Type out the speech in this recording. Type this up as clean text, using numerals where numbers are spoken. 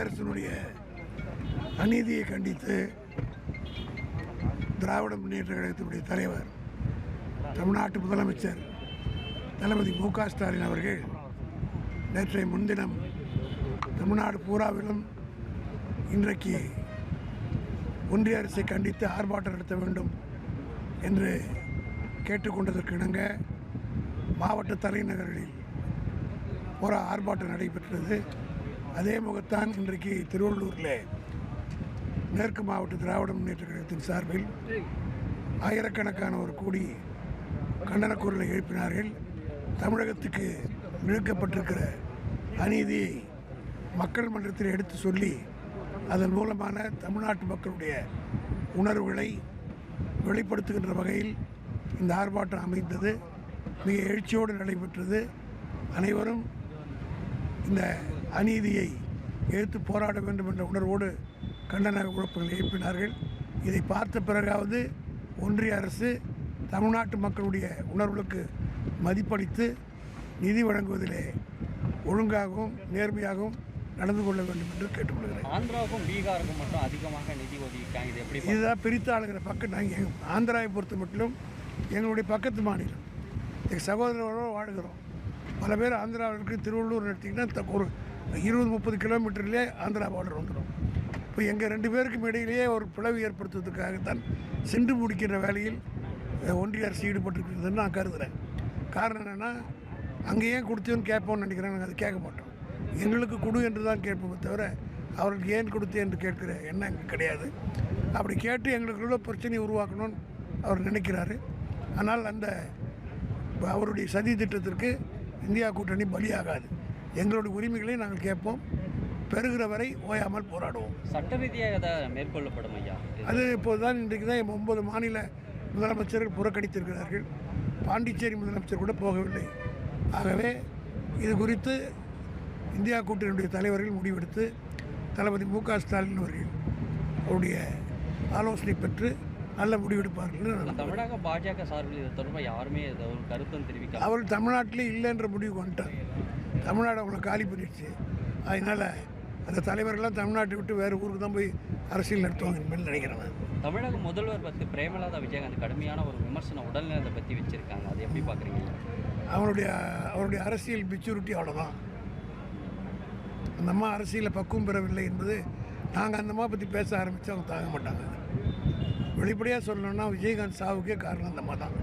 அரசினுடைய அநீதியை கண்டித்து திராவிட முன்னேற்ற கழகத்தினுடைய தலைவர் தமிழ்நாட்டு முதலமைச்சர் தளபதி மு.க. ஸ்டாலின் அவர்கள் நேற்றைய முன்தினம் தமிழ்நாடு பூராவிலும் இன்றைக்கு ஒன்றிய அரசை கண்டித்து ஆர்ப்பாட்டம் நடத்த வேண்டும் என்று கேட்டுக்கொண்டதற்கு இணங்க மாவட்ட தலைநகர்களில் ஒரு ஆர்ப்பாட்டம் நடைபெற்றது. அதே முகத்தான் இன்றைக்கு திருவள்ளூரில் மேற்கு மாவட்ட திராவிட முன்னேற்ற கழகத்தின் சார்பில் ஆயிரக்கணக்கானோர் கூடி கண்டன குரலை எழுப்பினார்கள். தமிழகத்துக்கு இழுக்கப்பட்டிருக்கிற அநீதியை மக்கள் மன்றத்தில் எடுத்து சொல்லி அதன் மூலமான தமிழ்நாட்டு மக்களுடைய உணர்வுகளை வெளிப்படுத்துகின்ற வகையில் இந்த ஆர்ப்பாட்டம் அமைந்தது. மிக எழுச்சியோடு நடைபெற்றது. அனைவரும் இந்த அநீதியை எதிர்த்து போராட வேண்டும் என்ற உணர்வோடு கண்டன முழக்கங்களை எழுப்பினார்கள். இதை பார்த்த பிறகாவது ஒன்றிய அரசு தமிழ்நாட்டு மக்களுடைய உணர்வுகளுக்கு மதிப்பளித்து நிதி வழங்குவதிலே ஒழுங்காகவும் நேர்மையாகவும் நடந்து கொள்ள வேண்டும் என்று கேட்டுக்கொள்கிறேன். ஆந்திராவுக்கும் பீகாருக்கும் மட்டும் அதிகமாக நிதி ஒதுக்கிட்டாங்க. இது எப்படி? இதுதான் பிரித்து ஆளுகிற பக்கம். நாங்கள் ஆந்திராவை பொறுத்த மட்டும் எங்களுடைய பக்கத்து மாநிலம், எங்கள் சகோதரர்களோடு வாழ்கிறோம். பல பேர் ஆந்திராவிற்கு திருவள்ளூர் எடுத்திங்கன்னா ஒரு 20-30 கிலோமீட்டர்லேயே ஆந்திரா பார்டர் வந்துடும். இப்போ எங்கள் 2 பேருக்கும் இடையிலேயே ஒரு பிளவு ஏற்படுத்துவதற்காகத்தான் சென்று முடிக்கின்ற வேலையில் ஒன்றிய அரசு ஈடுபட்டுருக்குதுன்னு நான் கருதுகிறேன். காரணம் என்னென்னா, அங்கே ஏன் கொடுத்தேன்னு கேட்போம்னு நினைக்கிறேன். நாங்கள் அதை கேட்க மாட்டோம். எங்களுக்கு கொடு என்று தான் கேட்போமே தவிர அவர்களுக்கு ஏன் கொடுத்தேன் என்று கேட்கிற எண்ணம் எங்களுக்கு கிடையாது. அப்படி கேட்டு எங்களுக்குள்ள பிரச்சனையை உருவாக்கணும்னு அவர் நினைக்கிறாரு. ஆனால் அந்த அவருடைய சதி திட்டத்திற்கு இந்தியா கூட்டணி பலியாகாது. எங்களுடைய உரிமைகளை நாங்கள் கேட்போம். பெறுகிற வரை ஓயாமல் போராடுவோம். சட்ட ரீதியாக எதாவது மேற்கொள்ளப்படும் ஐயா? அது இப்போது தான் இன்றைக்கு தான் 9 மாநில முதலமைச்சர்கள் புறக்கணித்திருக்கிறார்கள். பாண்டிச்சேரி முதலமைச்சர் கூட போகவில்லை. ஆகவே இது குறித்து இந்தியா கூட்டணியுடைய தலைவர்கள் முடிவெடுத்து தளபதி மு.க. ஸ்டாலின் அவர்கள் அவருடைய ஆலோசனை பெற்று நல்ல முடிவெடுப்பார்கள். தமிழக பாஜக சார்பில் இது தொடர்பாக யாருமே ஒரு கருத்தும் தெரிவிக்க அவர் தமிழ்நாட்டிலே இல்லை என்ற முடிவுக்கு வந்துட்டார். தமிழ்நாடு அவங்களை காலி பண்ணிடுச்சு. அதனால் அந்த தலைவர்கள்லாம் தமிழ்நாட்டை விட்டு வேறு ஊருக்கு தான் போய் அரசியல் நடத்துவாங்க என்று நினைக்கிறேன். தமிழக முதல்வர் பற்றி பிரேமலதா விஜயகாந்த் கடுமையான ஒரு விமர்சனம் உடல்நலத்தை பற்றி வச்சுருக்காங்க. அது எப்படி பார்க்குறீங்க? அவருடைய அரசியல் மெச்சூரிட்டி அவ்வளோதான். அந்த அம்மா அரசியலில் பக்குவம் பெறவில்லை என்பது நாங்கள் அந்த அம்மா பற்றி பேச ஆரம்பித்து அவங்க தாங்க மாட்டாங்க. வெளிப்படையாக சொல்லணும்னா விஜயகாந்த் சாவுக்கே காரணம் அந்த அம்மா தான்.